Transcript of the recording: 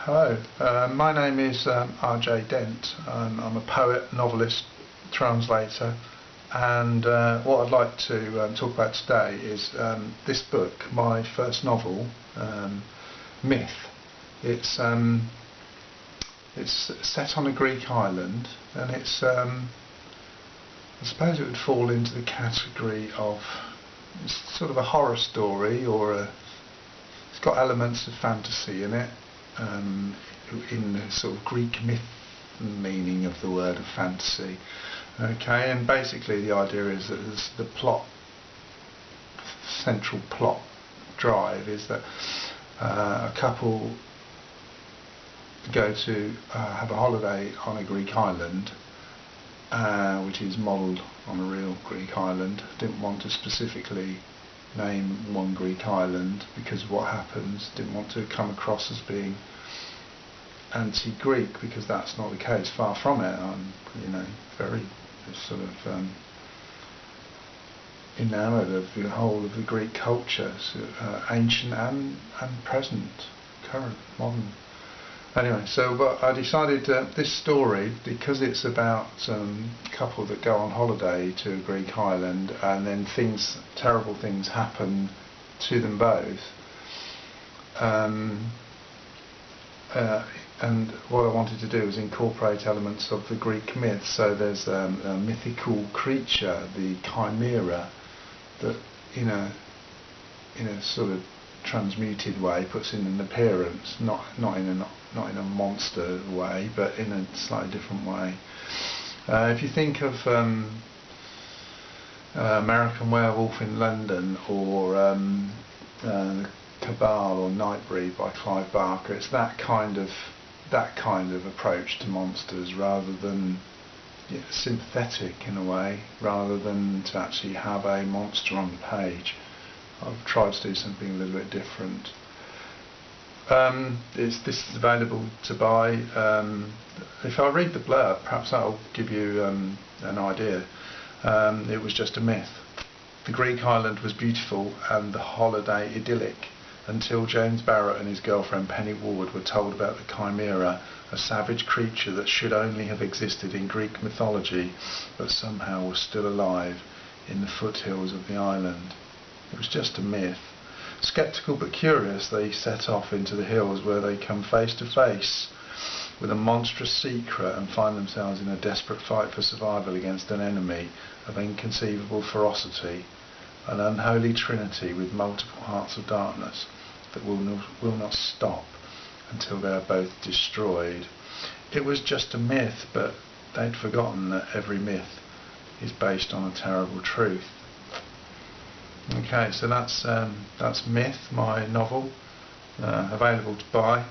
Hello, my name is R J Dent. I'm a poet, novelist, translator, and what I'd like to talk about today is this book, my first novel, Myth. It's set on a Greek island, and I suppose it would fall into the category of sort of a horror story, or it's got elements of fantasy in it. In the sort of Greek myth meaning of the word of fantasy. Okay, and basically the idea is that the central plot drive is that a couple go to have a holiday on a Greek island, which is modelled on a real Greek island. Didn't want to specifically name one Greek island because of what happens. Didn't want to come across as being anti-Greek, because that's not the case. Far from it. I'm, very sort of enamoured of the whole of the Greek culture, ancient and present, current, modern. Anyway, but I decided this story, because it's about a couple that go on holiday to a Greek island, and then terrible things happen to them both. And what I wanted to do was incorporate elements of the Greek myth. So there's a mythical creature, the chimera, that in a sort of transmuted way puts in an appearance, not in a monster way, but in a slightly different way. If you think of American Werewolf in London, or Cabal or Nightbreed by Clive Barker, it's that kind of approach to monsters, rather than sympathetic in a way, rather than to actually have a monster on the page. I've tried to do something a little bit different. This is available to buy. If I read the blurb, perhaps that'll give you an idea. It was just a myth. The Greek island was beautiful and the holiday idyllic, until James Barrett and his girlfriend Penny Ward were told about the chimera, a savage creature that should only have existed in Greek mythology, but somehow was still alive in the foothills of the island. It was just a myth. Sceptical but curious, they set off into the hills, where they come face to face with a monstrous secret and find themselves in a desperate fight for survival against an enemy of inconceivable ferocity, an unholy trinity with multiple hearts of darkness that will not stop until they are both destroyed. It was just a myth, but they'd forgotten that every myth is based on a terrible truth. Okay, so that's Myth, my novel, available to buy.